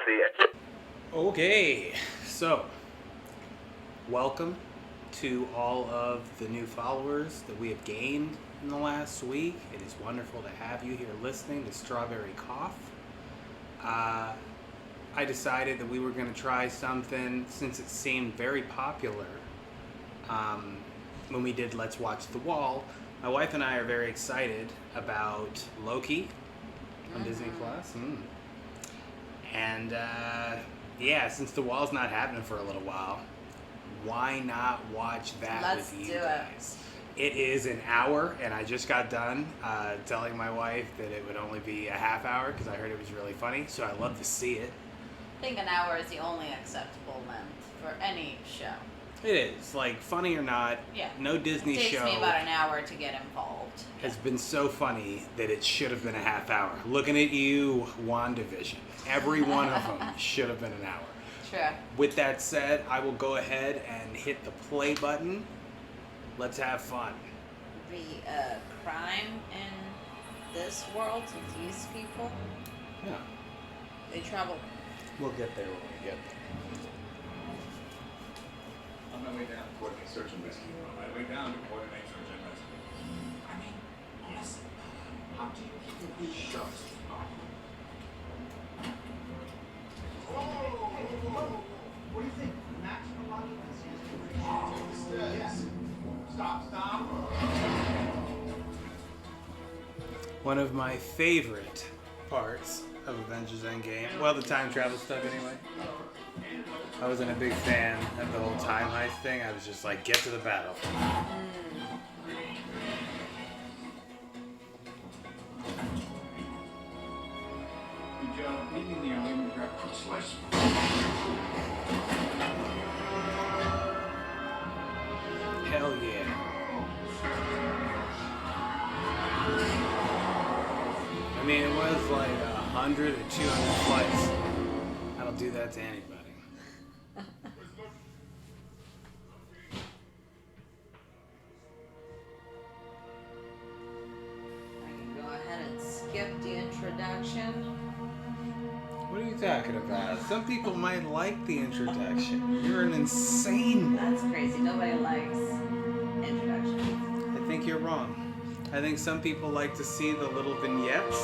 see it. Okay, so welcome to all of the new followers that we have gained in the last week. It is wonderful to have you here listening to Strawberry Cough. I decided that we were going to try something since it seemed very popular when we did Let's Watch the Wall. My wife and I are very excited about Loki on Disney Plus. And yeah, since the wall's not happening for a little while, why not watch that with you guys? It is an hour, and I just got done telling my wife that it would only be a half hour because I heard it was really funny, so I'd love to see it. I think an hour is the only acceptable length for any show. It is, like, funny or not, no Disney show It takes me about an hour to get involved. has been so funny that it should have been a half hour. Looking at you, WandaVision. Every one of them should have been an hour. True. With that said, I will go ahead and hit the play button. Let's have fun. The crime in this world with these people, Yeah. they travel. We'll get there when we get there. On my way down to coordinate search and rescue. On my way down to coordinate search and rescue. I mean, yes. How do you keep these shots? Whoa! What do you think? Maximum occupancy? Yes. Stop. One of my favorite parts of Avengers Endgame, well, the time travel stuff anyway. I wasn't a big fan of the whole time heist thing. I was just like, get to the battle. Good job leaving the only grab a slice. Hell yeah. I mean, it was like 100 or 200 flights. That'll do that to anybody. I can go ahead and skip the introduction. What are you talking about? Some people might like the introduction. You're an insane one. That's crazy. Nobody likes introduction. I think you're wrong. I think some people like to see the little vignettes.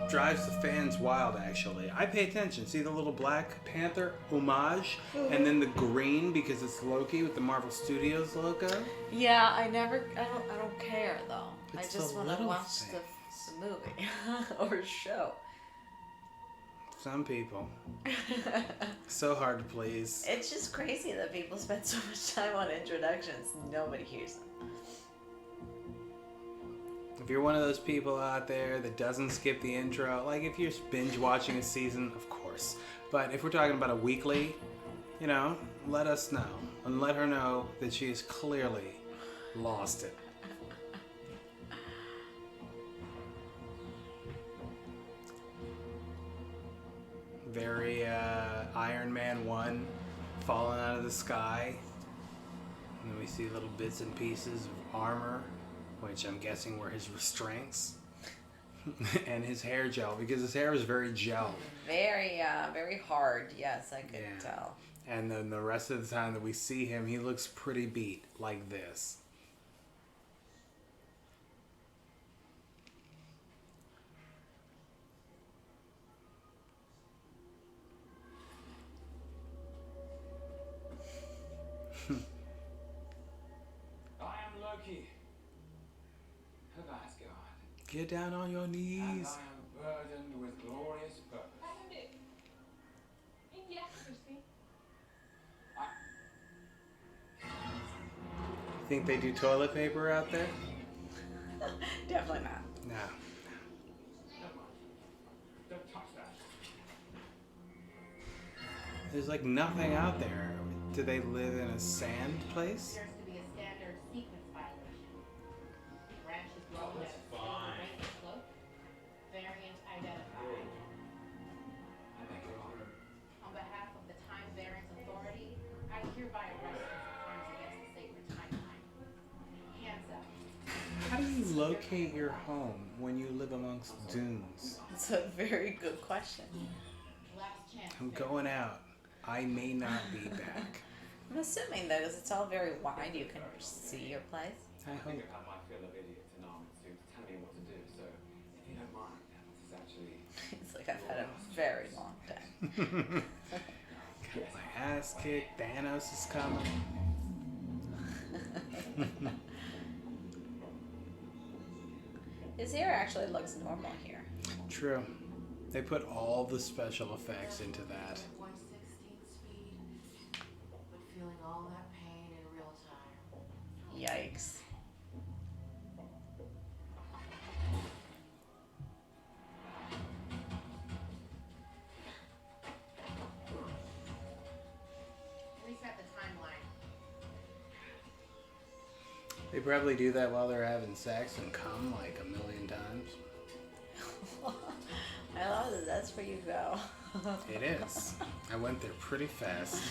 Drives the fans wild, actually. I pay attention. See the little Black Panther homage? And then the green because it's Loki with the Marvel Studios logo? Yeah, I don't care though. It's I just the want to little watch the movie or show. Some people. So hard to please. It's just crazy that people spend so much time on introductions. Nobody hears them. If you're one of those people out there that doesn't skip the intro, like if you're binge watching a season, of course. But if we're talking about a weekly, you know, let us know. And let her know that she has clearly lost it. Very Iron Man 1 falling out of the sky. And then we see little bits and pieces of armor, which I'm guessing were his restraints. And his hair gel, because his hair is very gel. Very hard. Yes, I could tell. And then the rest of the time that we see him, he looks pretty beat, like this. I am Loki. Of Asgard. Get down on your And knees. I am burdened with glorious purpose. Think they do toilet paper out there? Definitely not. No. Don't touch that. There's like nothing out there. Do they live in a sand place? Appears to be a standard sequence violation. Branches grown at a rate slope. Variant identified. I beg your pardon. On behalf of the Time Variance Authority, I hereby arrest you for crimes against the sacred timeline. Hands up. How do you locate your home when you live amongst dunes? It's a very good question. Last chance. I'm going out. I may not be back. I'm assuming though, because it's all very wide, you can see your place. I I hope. think I might feel a idiot in army suit telling me what to do, so if you don't mind, this is actually... It's like I've had a very long day. Got my ass kicked. Thanos is coming. His hair actually looks normal here. True. They put all the special effects into that. 1/16 speed, but feeling all that pain in real time. Yikes. Reset the timeline. They probably do that while they're having sex and come like a million times. I love that that's where you go. It is. I went there pretty fast.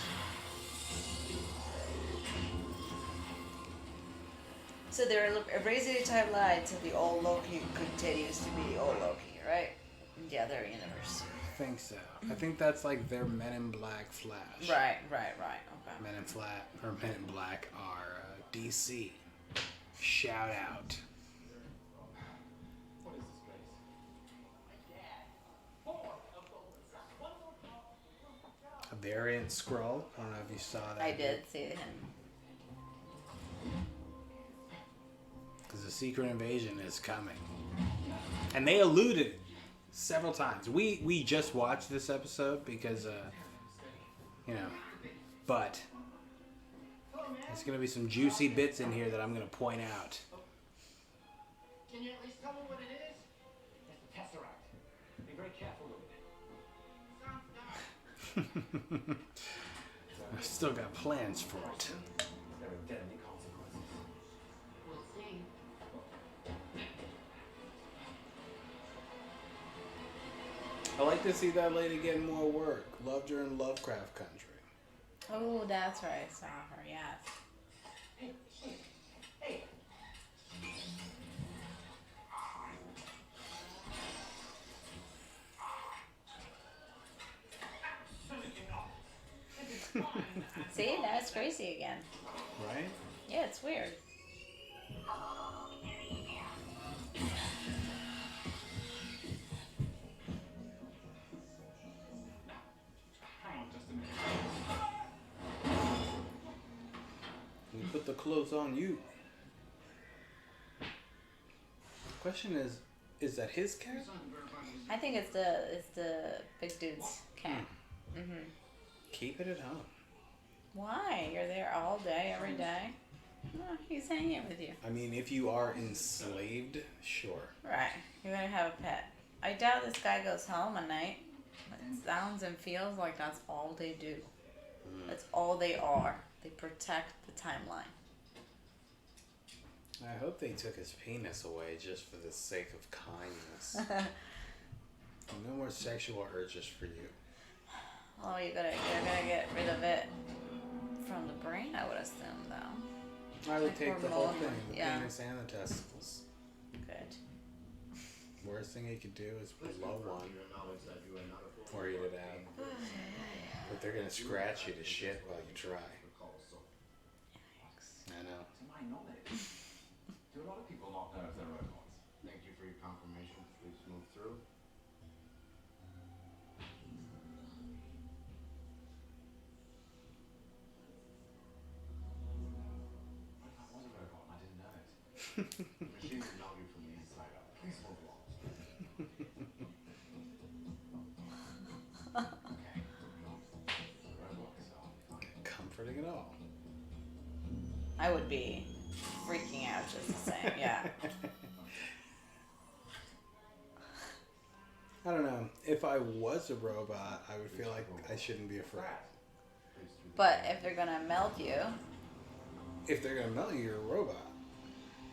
So they're raising the timeline so the old Loki continues to be the old Loki, right? Yeah, their universe. I think so. I think that's like their Men in Black Flash. Right. Okay. Men in Black are DC. Shout out. What is this place? A variant scroll. I don't know if you saw that. I did see him. Because the secret invasion is coming. And they alluded several times. We just watched this episode because, but there's going to be some juicy bits in here that I'm going to point out. Can you at least tell me what it is? It's the Tesseract. Be very careful with it. I've still got plans for it. There are deadly consequences. We'll see. I like to see that lady getting more work. Loved her in Lovecraft Country. Oh, that's right. I saw her. Yes. See, now it's crazy again. Right? Yeah, it's weird. Hang on just a minute. We put the clothes on you. The question is that his cat? I think it's the big dude's cat. Mhm. Keep it at home. Why? You're there all day, every day. Oh, he's hanging with you. I mean, if you are enslaved, sure. Right. You're gonna have a pet. I doubt this guy goes home at night. It sounds and feels like that's all they do. That's all they are. They protect the timeline. I hope they took his penis away just for the sake of kindness. No more sexual urges for you. Oh, you're gonna get rid of it from the brain, I would assume, though. I would Like take the whole hormone, thing, the yeah. penis and the testicles. Good. Worst thing he could do is blow one or eat it out. But they're gonna scratch you to shit while you try. I know. To my knowledge, do a lot of people not know if they're robots? Thank you for your confirmation. Please move through. What if I was a robot and I didn't know it? The machine can know you from the inside out. Please move along. Okay. The robot is fine. Comforting it all. I would be freaking out just the same. Yeah. I don't know. If I was a robot, I would feel like I shouldn't be afraid. But if they're gonna melt you, If they're gonna melt you, you're a robot.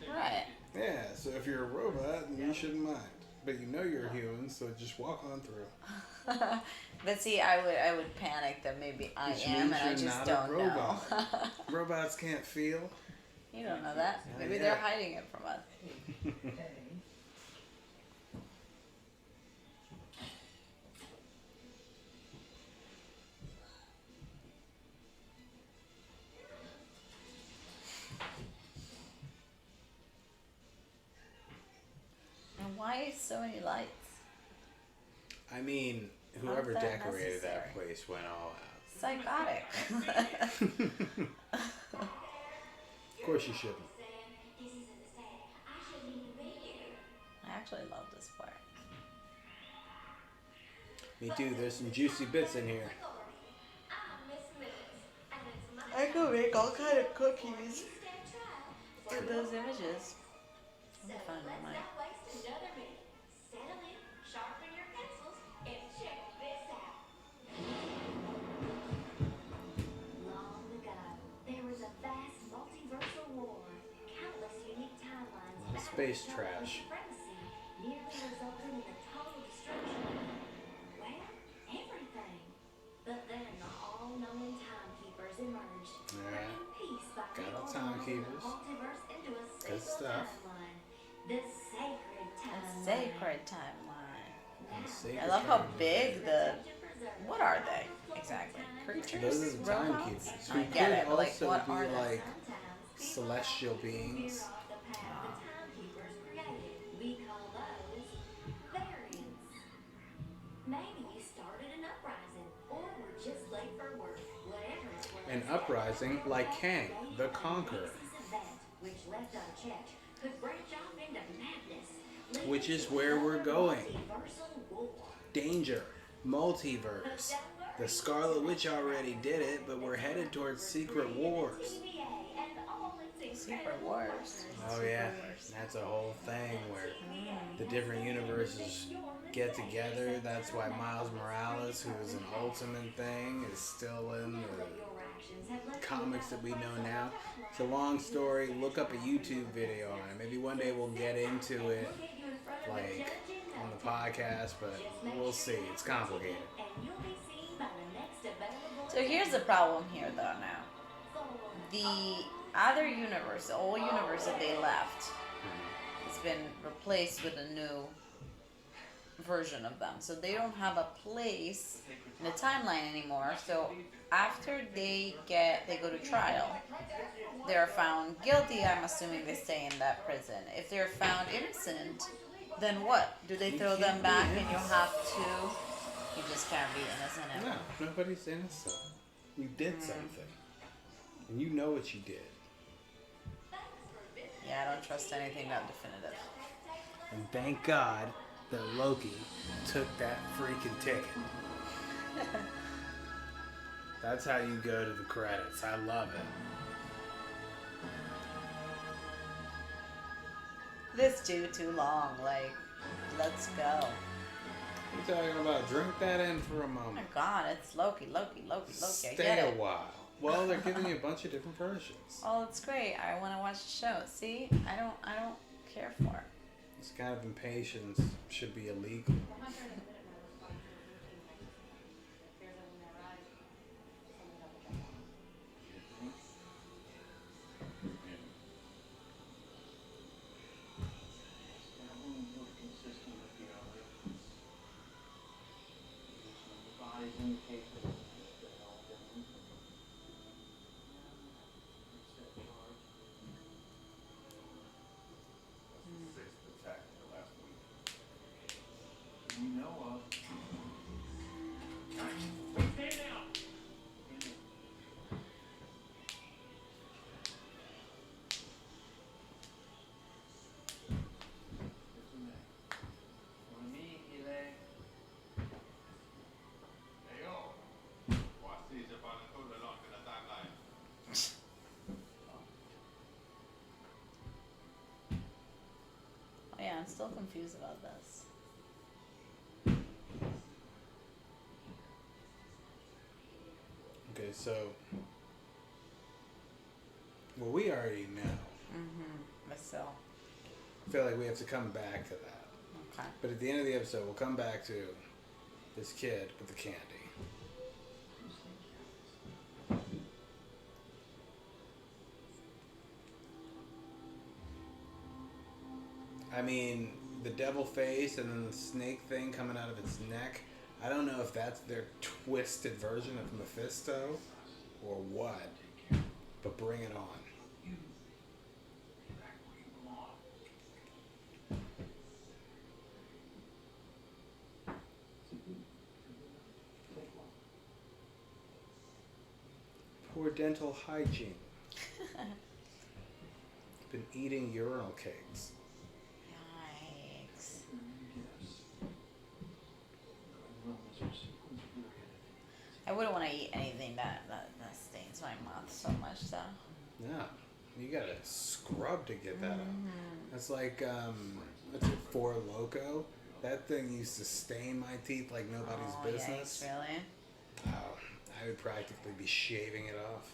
right? Yeah, so if you're a robot, then you shouldn't mind. But you know you're a human, so just walk on through. But see, I would panic that maybe I Which am, means and I you're just not a don't know. robot. Robots can't feel. You don't know that. Not Maybe yet. they're hiding it from us. And why so many lights? I mean, Not whoever that decorated that necessary. place went all out. Psychotic. Of course you shouldn't. I actually love this part. Me too. There's some juicy bits in here. I could make all kind of cookies with those images. Let me find my mic. Long ago, there was a vast multiversal war. Countless unique timelines Space trash. supremacy nearly resulted in the total destruction. Well, everything. But then the all-knowing timekeepers emerged, bringing peace by Got the reorganizing timekeepers. the multiverse into a Good single stuff. timeline. The sacred A timeline. sacred timeline. Now, I love how big the. What are they exactly? Creatures? Those are the Robots? timekeepers. I Who get could it, but like, also what be are they? like celestial beings. We call those variants. Maybe you started an uprising, or were just late for work. Whatever it was. An uprising like Kang, the Conqueror. Which left unchecked could branch off into madness. Which is where we're going. Multiversal war. Danger. Multiverse. The Scarlet Witch already did it, but we're headed towards Secret Wars. Secret Wars. Oh yeah, that's a whole thing where the different universes get together. That's why Miles Morales, who is an Ultimate thing, is still in the comics that we know now. It's a long story. Look up a YouTube video on it. Maybe one day we'll get into it, like on the podcast, but we'll see. It's complicated. So here's the problem here, though. Now, the other universe, the old universe that they left, has been replaced with a new version of them. So they don't have a place in the timeline anymore. So after they go to trial, they're found guilty. I'm assuming they stay in that prison. If they're found innocent, then what? Do they throw them back and you'll have to? You just can't be innocent anymore. No, nobody's innocent. You did something, and you know what you did. Yeah, I don't trust anything that definitive. And thank God that Loki took that freaking ticket. That's how you go to the credits. I love it. This too long. Like, let's go. You talking about? Drink that in for a Oh my moment. God, it's Loki. I Stay get a it. while. Well, they're giving you a bunch of different versions. Oh, it's great. I want to watch the show. See, I don't care for it. This kind of impatience should be illegal. Oh yeah, I'm still confused about this. Okay, so well, we already know. But still, I feel like we have to come back to that. okay. But at the end of the episode, we'll come back to this kid with the candy. I mean, the devil face and then the snake thing coming out of its neck. I don't know if that's their twisted version of Mephisto or what, but bring it on. Poor dental hygiene. Been eating urinal cakes. Yikes. I wouldn't want to eat anything that stains my mouth so much, though. Yeah, you gotta scrub to get that out. That's like, what's it, Four Loco? That thing used to stain my teeth like nobody's business. Yikes, really? Oh, I would practically be shaving it off.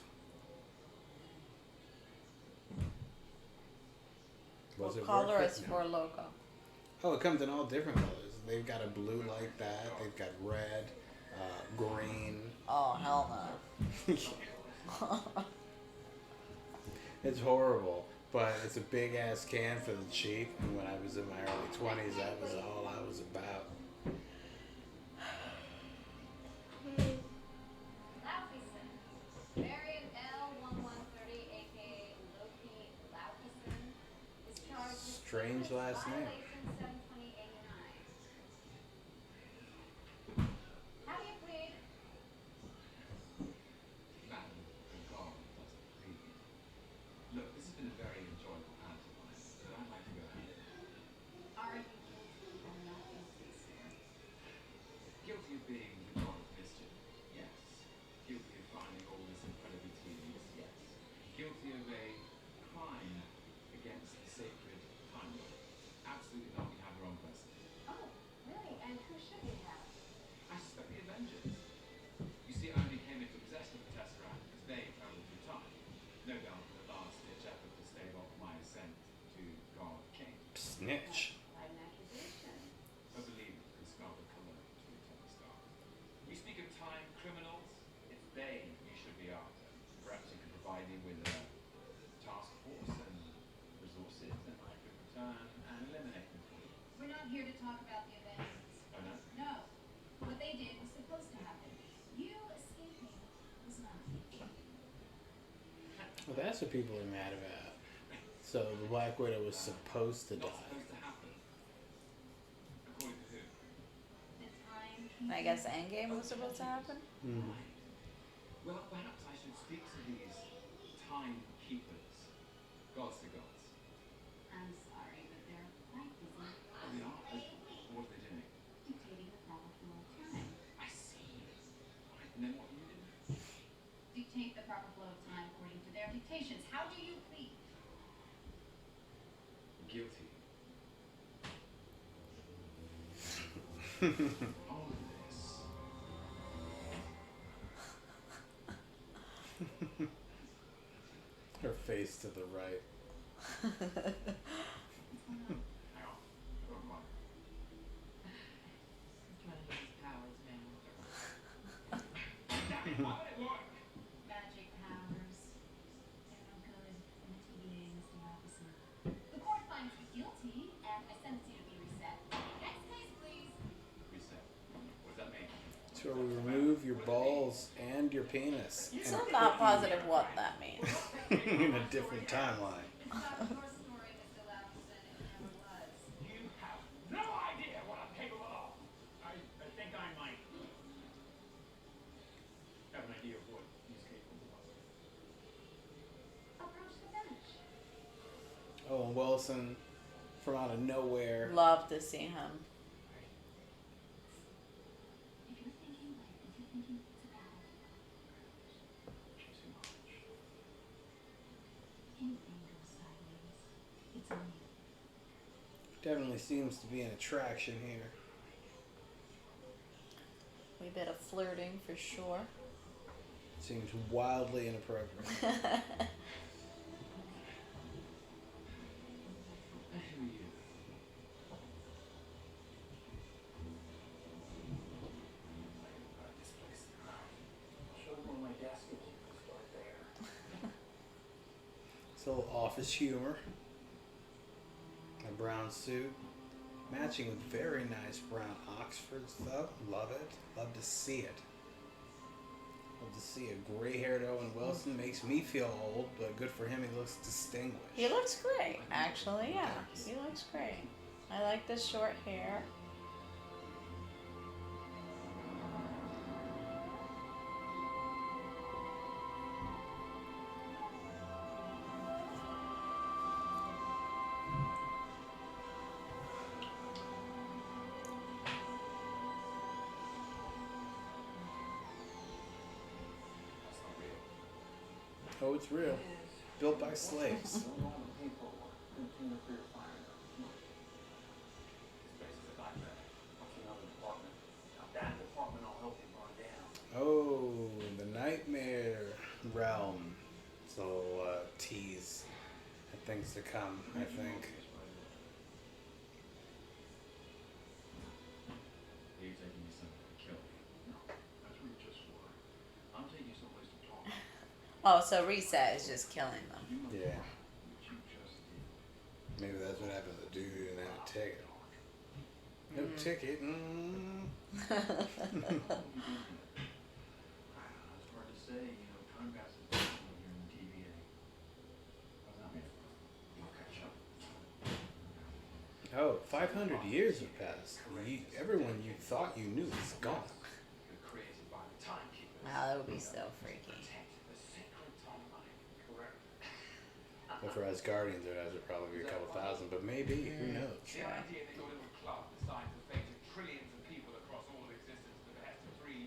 Was What it color worth is it? for Loco? Oh, it comes in all different colors. They've got a blue like that. They've got red, green. Oh, hell no. It's horrible, but it's a big ass can for the cheap. And when I was in my early 20s, that was all I was about. Laufeyson. Variant L1130, aka Loki Laufeyson, is charged with Strange last name. violation 72089. How do you plead? Madam, the God doesn't plead. Look, this has been a very enjoyable pantomime, but I'd like to go ahead. Are you guilty or not guilty, sir? Guilty of being the God of mischief? Yes. Guilty of finding all this incredibly tedious? Yes. Guilty of a crime against the sacred time law? Absolutely not. You have the wrong person. Oh, really? And who should we have? I suspect the Avengers. You see, I only came into possession of the Tesseract because they traveled through time. No doubt in the last-ditch effort to stave off my ascent to God King. Snitch. Quite an accusation. I believe it could scarlet colour to Tony Stark. We speak of time criminals. It's they you should be after. Perhaps you could provide me with a task force and resources, and I could return and eliminate them for you. We're not here to talk about the Avengers. Oh no? No. What they did was supposed to happen. You escaping was not. Well, that's what people are mad about. So the Black Widow was supposed to Not die. supposed to happen. According to who? The time I guess Endgame was supposed to happen? Mm. Well, perhaps I should speak to these timekeepers. Gods to gods. I'm sorry, but they're quite busy Oh, they are? What are they doing? dictating the proper flow of time. I see. Alright, and then what do you do? Dictate the proper flow of time according to their dictations. How do you plead? Guilty. All of this. Her face to the right. Hang on. I don't mind. I'm trying to use his powers, man. Damn it, why would it work? Magic powers. They're no good in the TVA, Mr. Officer. The court finds you guilty, and I sentence you to be reset. Next case, please. Reset. What does that mean? It's where we remove your balls and your penis So I'm not positive what that means. in a different timeline. It's not your story, Mr. Laufeyson. It never was. You have no idea what I'm capable of. I think I might have an idea of what he's capable of. Approach the bench. Owen Wilson from out of nowhere. Love to see him. If you're thinking life, if you're thinking it's a battle, Too much. anything goes sideways. It's on you. Definitely seems to be an attraction here. We bit of flirting for sure. Seems wildly inappropriate. Who are you? This place. Show them where my desk is. Start there. It's a little office humor. I brown suit, matching with very nice brown Oxfords though. Love it. Love to see it. Love to see a gray-haired Owen Wilson. Makes me feel old, but good for him. He looks distinguished. He looks great, actually. Yeah, he looks great. I like the short hair. That's not real. Oh, it's real. Built by slaves. This place is a nightmare. What's another department? Now that department will help you burn down. Oh, the nightmare realm. So, tease at things to come, I think. Are you taking me somewhere to kill me? No, that's what you just were. I'm taking you someplace to talk. Oh, so Reset is just killing them. Yeah. What you just did. Maybe that's what happened to the dude who didn't have a ticket. No ticket. It's hard to say, you know, time passes fast when you're in the TVA. I mean, you'll catch up. Oh, 500 years have passed. Everyone you thought you knew is gone. You're created by the timekeepers. Wow, that would be so freaky. Protect the sacred timeline, correct? But for us Guardians, there has to probably be a couple thousand, but maybe, who knows? The idea that your little club decides the fate of trillions of people across all of existence to the behest of 3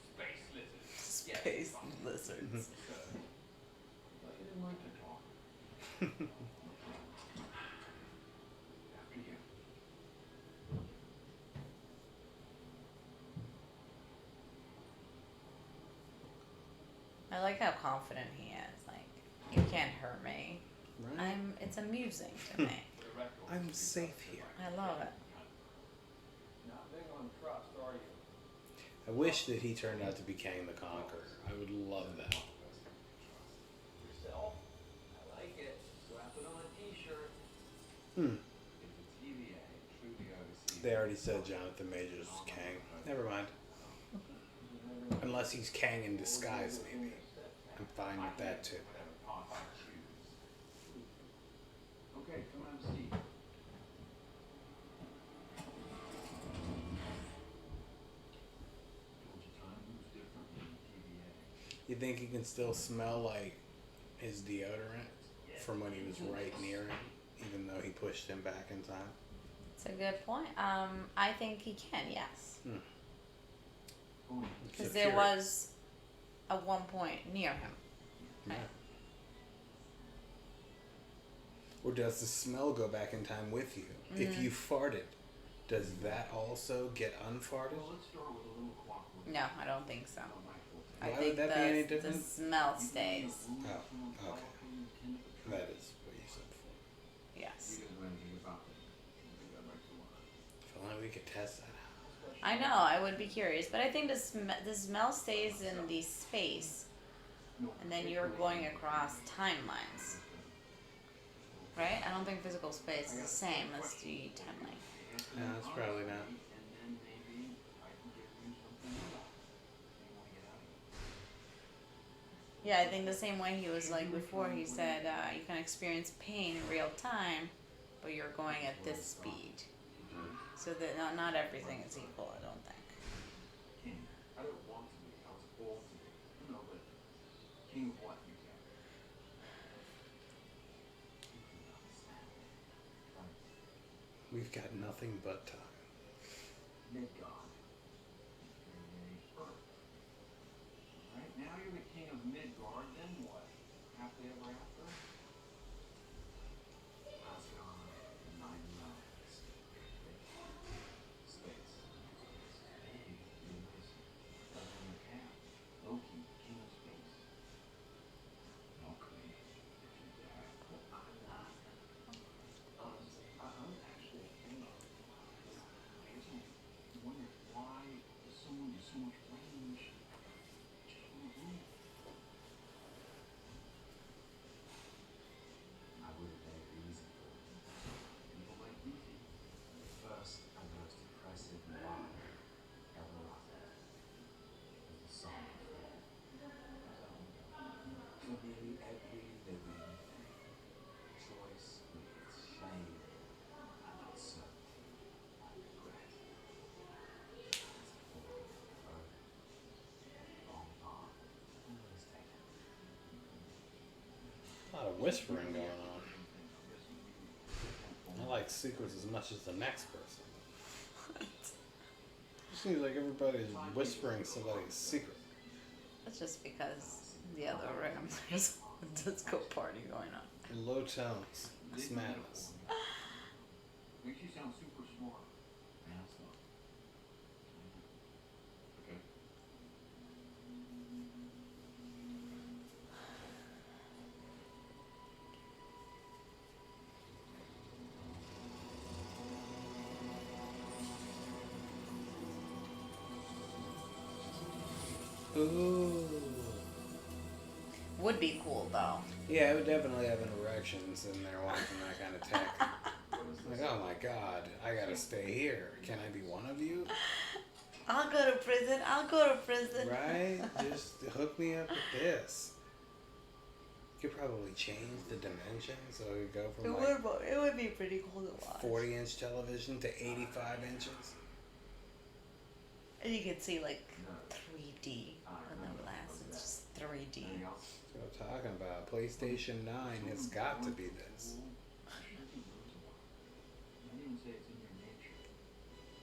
space lizards. Yes, Space fine. lizards. Absurd. But you didn't like to talk. After you. I like how confident he is. Like, you can't hurt me. Right? It's amusing to me. For the record, I'm safe here. I love it. not big on trust, are you? I wish that he turned out to be Kang the Conqueror. I would love that. Yourself? I like it. Slap it on a t-shirt. Hmm. If the TVA truly oversees... They already said Jonathan Majors was Kang. Never mind. Unless he's Kang in disguise, maybe. I'm fine with that too. Whatever path I choose. Okay, come have a seat. Told you time moves differently in the TVA. You think he can still smell like his deodorant from when he was right near him, even though he pushed him back in time? It's a good point. I think he can, yes. Because So there curious. was at one point near him. Yeah. Or does the smell go back in time with you? If you farted, does that also get unfarted? Well, let's start with a little clockwork. No, I don't think so. I Why think would that be any the different? smell stays. Oh, okay. That is what you said before. Yes. You guys know anything about this? We got right to learn. If only we could test that out. I know, I would be curious. But I think the smell stays in the space. And then you're going across timelines. Right? I don't think physical space is the same as the timeline. No, it's probably not. And then maybe I can give you something else. You want to get out of here. Yeah, I think the same way he was like before, he said you can experience pain in real time, but you're going at this speed. So that not everything is equal, I don't think. King. I don't want to be. I was born to be. No, but king of what, exactly? We've got nothing but time. Midgard. Earth. Right now you're the king of Midgard, then what? Happily ever after? Asgard, the 9 realms. Space. Big, universe. Doesn't your cap. Loki, king of space. Mock me, if you dare. But I'm not. Honestly, I'm actually a king of. I guess I'm wondering why someone with so much range just won't move. whispering going on. I like secrets as much as the next person. It seems like everybody's whispering somebody's secret. That's just because the other room there's a disco party going on. Low tones. It's madness. Makes you sound super smart. Yeah, it's not. Okay. Ooh. Would be cool though. Yeah, I would definitely have an erection sitting there watching that kind of tech. Like, oh my god, I gotta stay here. Can I be one of you? I'll go to prison. I'll go to prison. Right? Just hook me up with this. You could probably change the dimension so it could go from like It would be pretty cool to watch. 40-inch television to 85 inches. And you can see like 3D on the glass. It's just 3D. That's what I'm talking about. PlayStation 9 has got to be this. I didn't even say it's in your nature.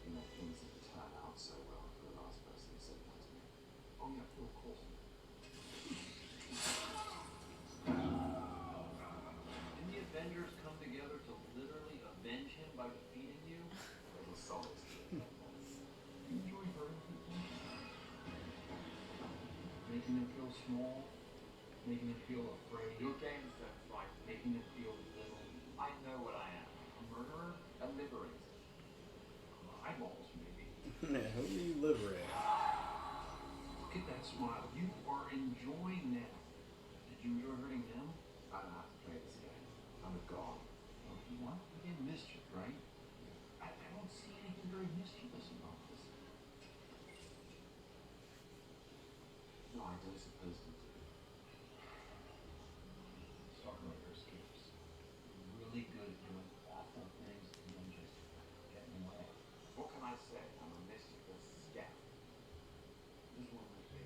You know, things didn't turn out so well for the last person who said that to me. Oh yeah, Phil Coulson. Didn't the Avengers come together to literally avenge him by defeating you? It was solid. You enjoy hurting people? Making them feel small? Making them feel afraid? Your game sense, like making them feel little. I know what I am. A murderer? A liberator. Eyeballs, maybe. Who do you liberate? Look at that smile. You are enjoying that. Did you enjoy hurting them? I don't have to play this game. I'm a god. Oh, you want to get mischief, right? I don't see anything very mischievous about this. No, I don't suppose to do. Talking about your escapes. Really good at doing awful things and then just getting away. What can I say? I'm a mischievous scout. This one might be.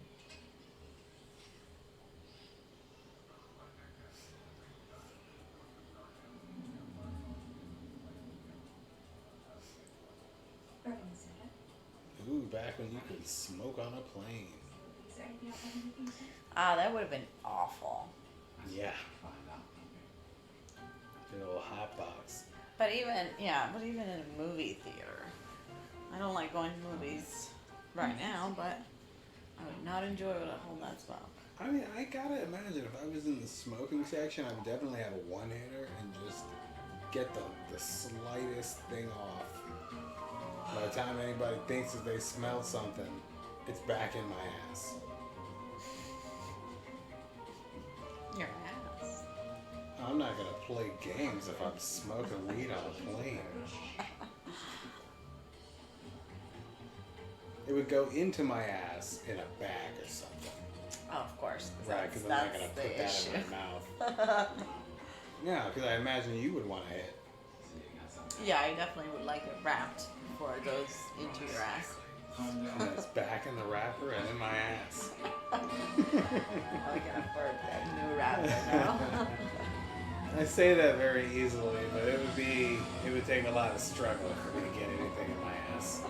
Burning soda. Ooh, back when you could smoke on a plane. Is there anything else I can do? Ah, that would have been awful. Yeah. Find out from me. Big old hot box. But even in a movie theater, I don't like going to movies right now, but I would not enjoy it at home that well. I mean, I gotta imagine if I was in the smoking section, I would definitely have a one-hitter and just get the slightest thing off. By the time anybody thinks that they smell something, it's back in my ass. Your ass. I'm not gonna play games if I'm smoking weed on a plane. It would go into my ass in a bag or something. Oh, of course. Right, because I'm not gonna put that in my mouth. Yeah, because I imagine you would want to hit. Yeah, I definitely would like it wrapped before it goes into your ass. And it's back in the wrapper and in my ass. I can afford that new wrapper now. I say that very easily, but it would take a lot of struggle for me to get anything in my ass.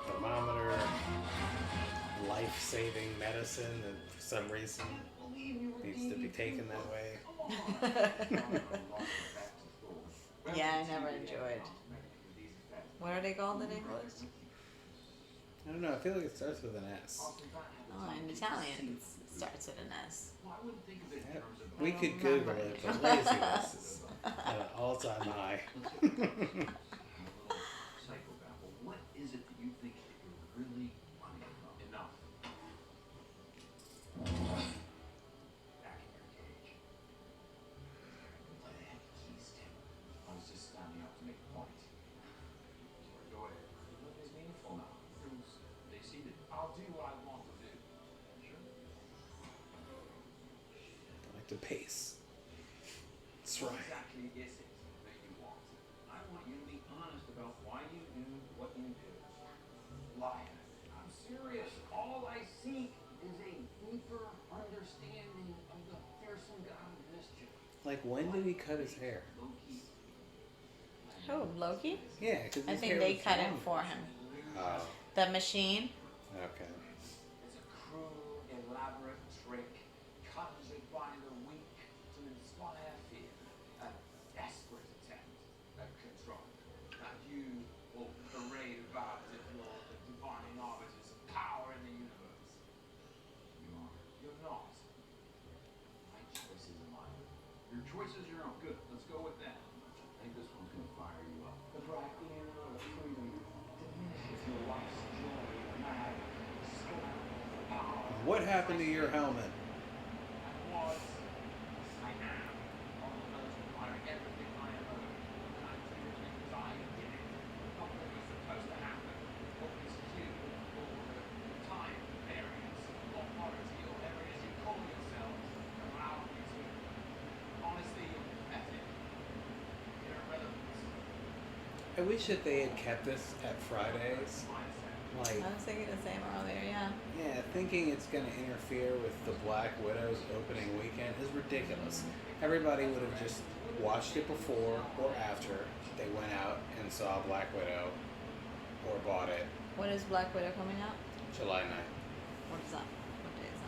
Thermometer, life-saving medicine that for some reason needs to be taken that way. Yeah, I never enjoyed. What are they called in English? I don't know, I feel like it starts with an S. Oh, in Italian it starts with an S. Well, I wouldn't think of it in Yeah, terms of we could Google it, but laziness is at an all-time high. psychopath. Well, what is it that you think that you're really running from? Enough. Back in your cage. What the heck keys, Tim? I was just standing up to make a point. Sorry, go ahead. Nothing's meaningful now. They see that I'll do what I want to do. Sure. I like to pace. That's What right. exactly is it that you want? I want you to be honest about why you do what you do. Lie. I'm serious. All I seek is a deeper understanding of the fearsome godness Like, when did he cut his hair? Who, Loki? Yeah, because I think they cut it for him. Oh, The machine? okay. It's a cruel, elaborate trick conjured by the weak to inspire fear. A desperate attempt at control. Now you will parade about as if you're the divine arbiters of power in the universe. You are. You're not. My choices are mine. Your choices are your own. Good. Let's go with them. I think this one's gonna fire you up. The bright gleam of freedom diminishes your life's joy and mad scorn for power. What happened to your helmet? I was. I am. On the verge of firing everything I have earned. And I do it because I did it. Not what was supposed to happen. What was due. Or the time variance. Authority or whatever it is you call yourselves. Allow me to. Honestly, you're pathetic. You're irrelevant. I wish that they had kept this at Fridays. Like, I was thinking the same earlier, yeah. yeah, thinking it's going to interfere with the Black Widow's opening weekend is ridiculous. Everybody would have just watched it before or after they went out and saw Black Widow or bought it When is Black Widow coming out? July 9th. What is that? What day is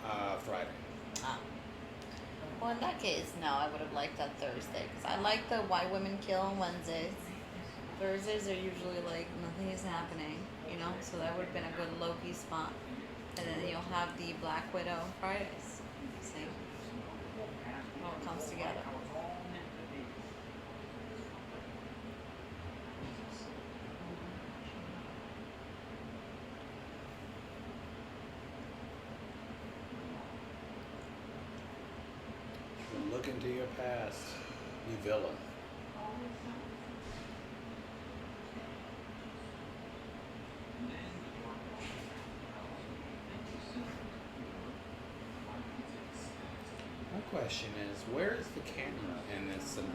that? Friday. Ah. Well, in that case, no, I would have liked that Thursday. Because I like the Why Women Kill on Wednesdays. Thursdays are usually like nothing is happening, you know? So that would have been a good Loki spot. And then you'll have the Black Widow on Fridays. See? It all comes together. Look into your past, you villain. My question is, where is the camera in this scenario?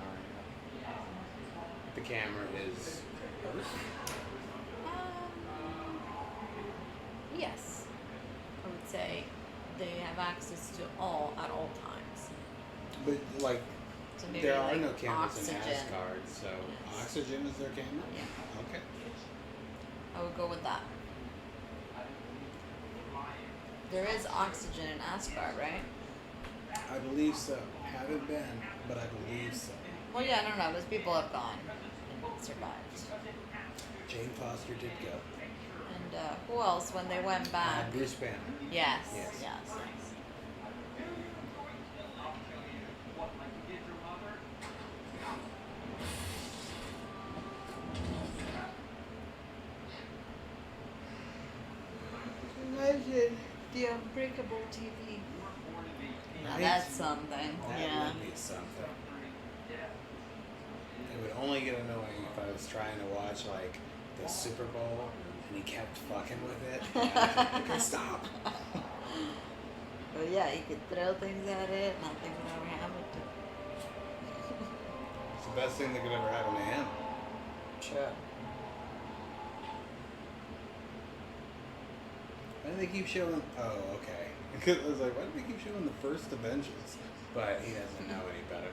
The camera is Earth? Yes. I would say they have access to all at all times. But, like, So maybe there are like no cameras oxygen. in Asgard, so Yes. oxygen is their camera? Yeah. Okay. I would go with that. There is oxygen in Asgard, right? I believe so. Haven't been, but I believe so. Well, yeah, I don't know, because people have gone and survived. Jane Foster did go. And who else when they went back? Bruce Banner. Yes, Yes. yes, yes. Imagine the Unbreakable TV. Now Right? that's something. That Yeah. would be something. It would only get annoying if I was trying to watch, like, the Super Bowl and he kept fucking with it. Okay, stop. But yeah, you could throw things at it, nothing would ever happen to it. It's the best thing that could ever happen to him. Sure. Why do they keep showing? Oh, okay. Because I was like, why do they keep showing the first Avengers? But he doesn't know any better.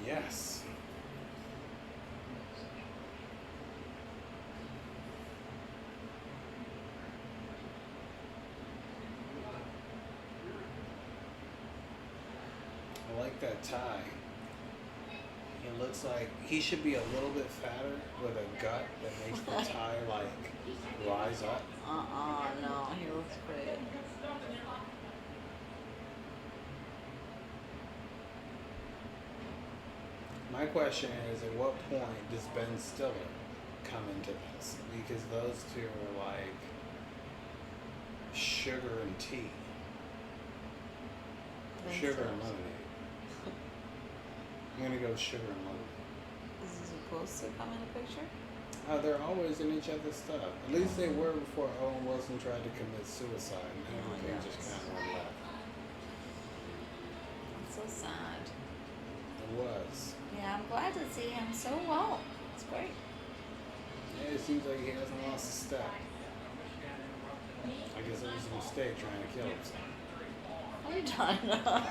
Yes. I like that tie. He looks like he should be a little bit fatter with a gut that makes the tie like rise up. No, he looks great. My question is, at what point does Ben Stiller come into this? Because those two are like sugar and tea. Ben Sugar Stiller's- and lemonade. I'm gonna go sugar and lemonade. Is he supposed to come in the picture? They're always in each other's stuff. At least they were before Owen Wilson tried to commit suicide and everything just kind of went left. sad. It was. Yeah, I'm glad to see him so well. It's great. Yeah, it seems like he hasn't lost a step. I guess it was a mistake trying to kill himself. What are you talking about?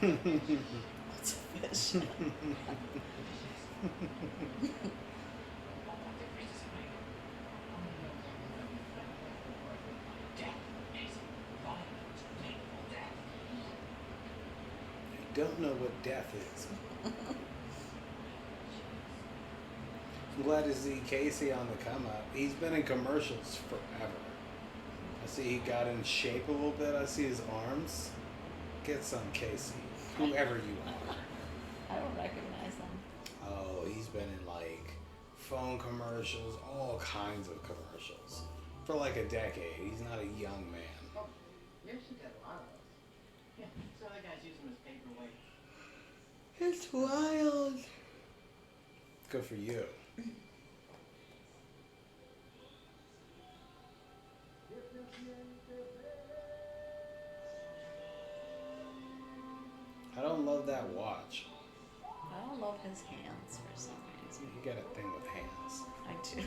What's a fish? Don't know what death is. I'm glad to see Casey on the come up. He's been in commercials forever. I see he got in shape a little bit. I see his arms. Get some, Casey. Whoever you are. I don't recognize him. Oh, he's been in like phone commercials, all kinds of commercials. For like a decade. He's not a young man. Oh, you actually got a lot of those. Yeah, some other guys use them as paperweight. It's wild. Good for you. I don't love that watch. I don't love his hands for some reason. You got a thing with hands. I do.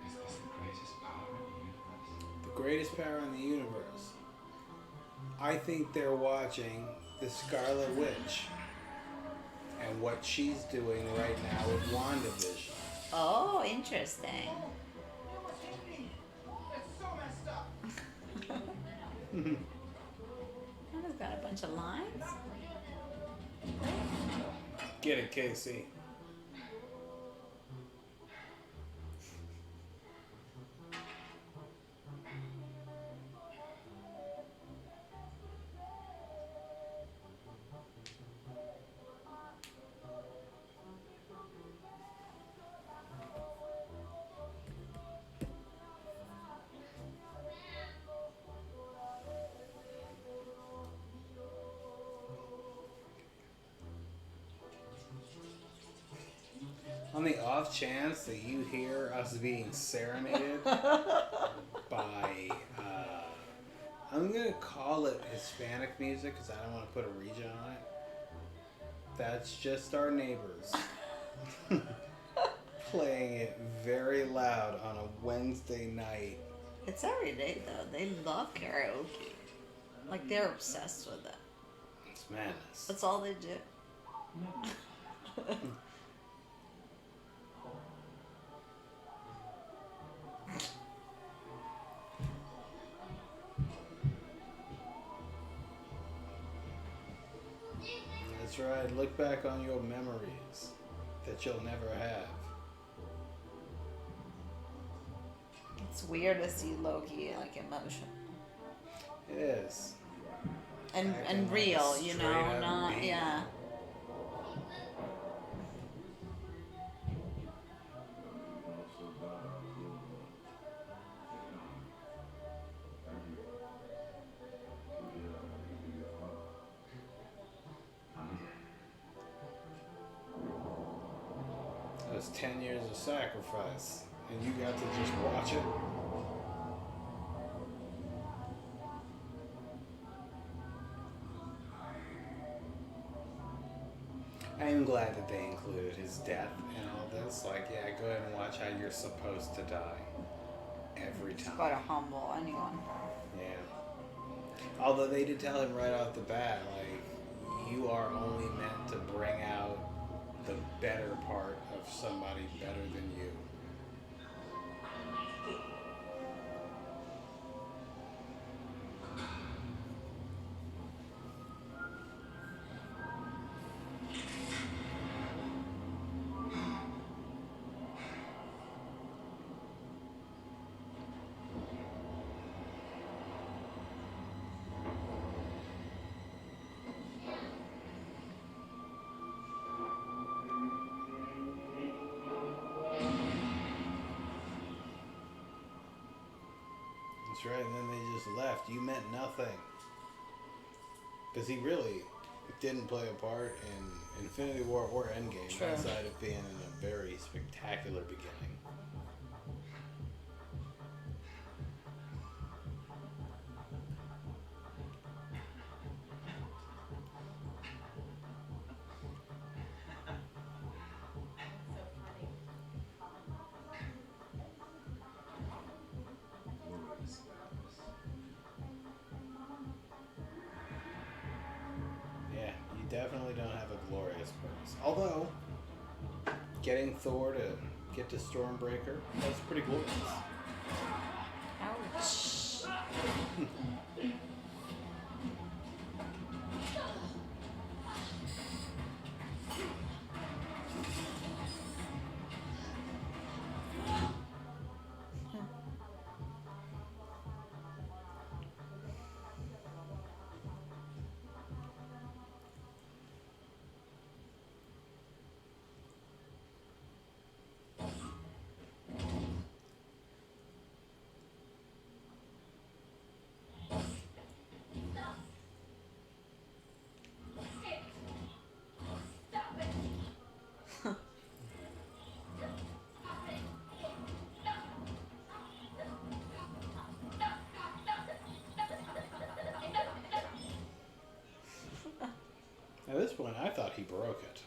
Is this the greatest power in the universe? The greatest power in the universe. I think they're watching the Scarlet Witch and what she's doing right now with WandaVision. Oh, interesting. You know what's happening? It's so messed up. Kind of got a bunch of lines. Get it, Casey. On the off chance that you hear us being serenaded by, I'm going to call it Hispanic music because I don't want to put a region on it. That's just our neighbors playing it very loud on a Wednesday night. It's every day though. They love karaoke. Like they're obsessed with it. It's madness. That's all they do. That's right. Look back on your memories that you'll never have. It's weird to see Loki like emotional It is. and Acting like a real, you straight know, up not being. yeah. That was 10 years of sacrifice, and you got to just watch it. I am glad that they included his death in all this. Like, yeah, go ahead and watch how you're supposed to die every It's time. gotta humble anyone. Yeah. Although they did tell him right off the bat, like, you are only meant to bring out the better part of somebody better than you. That's right, and then they just left. You meant nothing. Because he really didn't play a part in Infinity War or Endgame, True. outside of being in a very spectacular beginning. So funny. Glorious purpose. Yeah, you definitely don't have a glorious purpose. Although, getting Thor to get to Stormbreaker, that's pretty glorious. Ouch. At this point, I thought he broke it.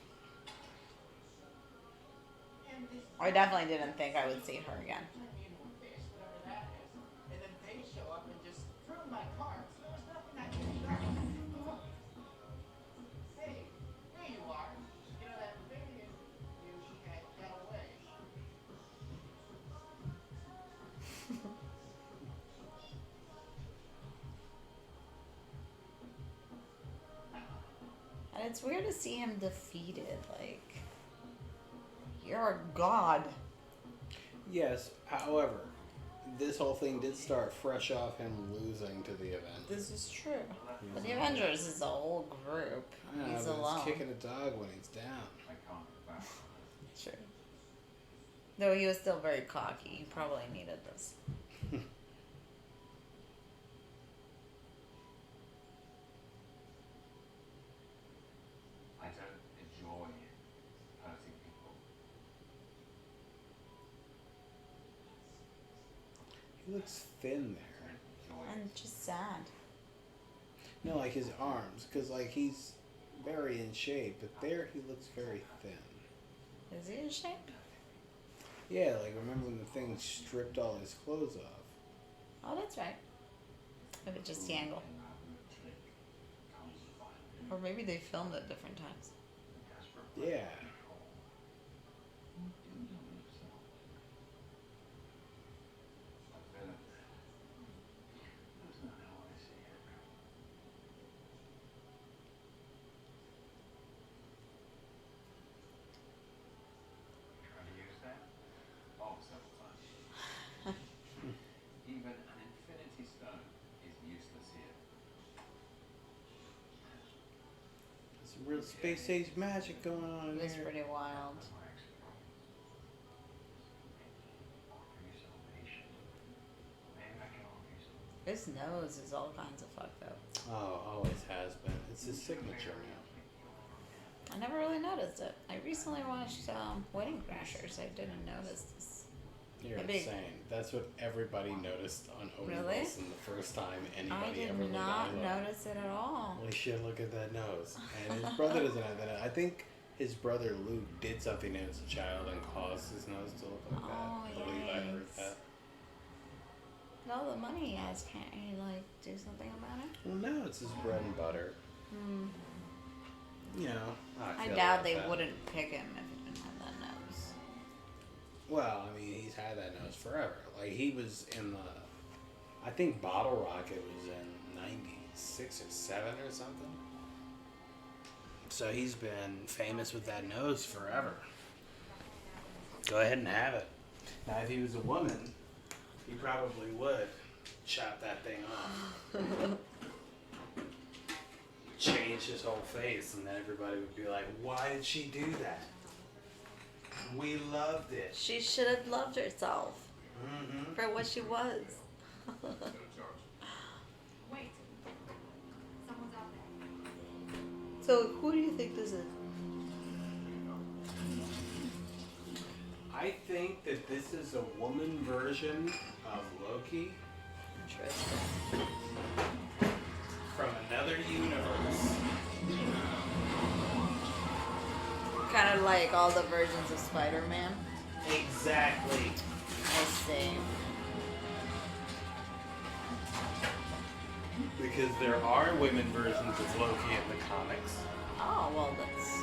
And this I definitely didn't think I would see her again. mutant fish, whatever that is, and then they show up and just threw my car. So there was nothing I could do. Hey, there you are. You know that thing you had got away. And it's weird to see him defeated. Like, you're a god. Yes, however, this whole thing did start fresh off him losing to the event. This is true. But the Avengers is a whole group. Yeah, He's but alone. it's kicking a dog when he's down. I can't go back. True. Though he was still very cocky. He probably needed this. I don't enjoy hurting people. He looks thin there. Enjoy And just sad. No, like his arms, because like he's very in shape, but there he looks very thin. Is he in shape? Yeah, like remember when the thing stripped all his clothes off? Oh, that's right. Maybe just the angle. Or maybe they filmed at different times. Yeah. Trying to use that? Oh, several times. Even an infinity stone is useless here. There's some real space age magic going on in It was here. pretty wild. My experience. Offer you salvation. Maybe I can offer you something. His nose is all kinds of fucked up. Oh, always has been. It's his signature now. I never really noticed it. I recently watched Wedding Crashers. I didn't notice this. You're Maybe- insane. That's what everybody noticed on Owen Really? Wilson the first time I anybody did ever looked not at him. notice it at all. Holy shit, look at that nose. And his brother doesn't have that. I think his brother Luke did something as a child and caused his nose to look like Oh, that. I believe I heard yikes. that. No, the money he has, can't he like do something about it? Well, no, it's his bread and butter. Hmm. You know, I feel doubt like they that. wouldn't pick him if he didn't have that nose. Well, I mean, he's had that nose forever. Like, he was in the. I think Bottle Rocket was in 96 or 7 or something. So he's been famous with that nose forever. Go ahead and have it. Now, if he was a woman, he probably would chop that thing off. Change his whole face, and then everybody would be like, why did she do that? We loved it. She should have loved herself Mm-hmm. for what she was. Wait. Someone's out there. So, who do you think this is? I think that this is a woman version of Loki Interesting. from another universe. Kind of like all the versions of Spider-Man. Exactly. I see. Because there are women versions of Loki in the comics. Oh, well, that's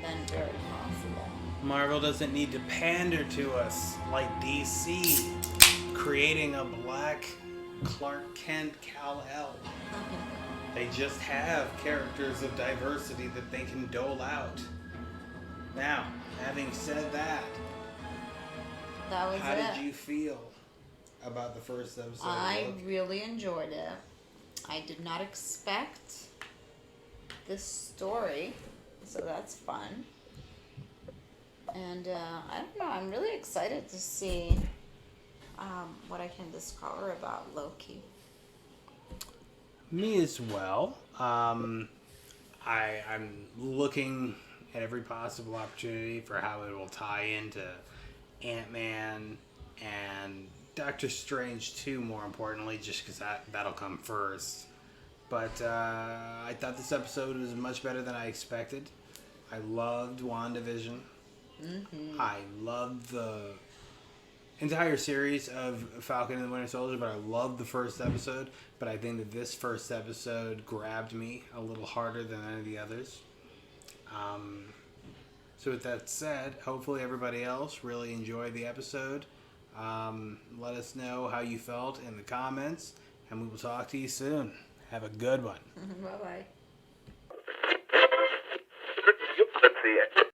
then very possible. Marvel doesn't need to pander to us like DC, creating a black Clark Kent Kal-El. They just have characters of diversity that they can dole out. Now, having said that, That was how it. did you feel about the first episode? I of Loki? really enjoyed it. I did not expect this story, so that's fun. And I don't know, I'm really excited to see what I can discover about Loki. Me as well. I'm looking at every possible opportunity for how it will tie into Ant-Man and Doctor Strange too, more importantly, just because that'll come first. But I thought this episode was much better than I expected. I loved WandaVision. Mm-hmm. I loved the entire series of Falcon and the Winter Soldier, but I loved the first episode. But I think that this first episode grabbed me a little harder than any of the others. So with that said, hopefully everybody else really enjoyed the episode. Let us know how you felt in the comments, and we will talk to you soon. Have a good one. Bye-bye. Let's see it.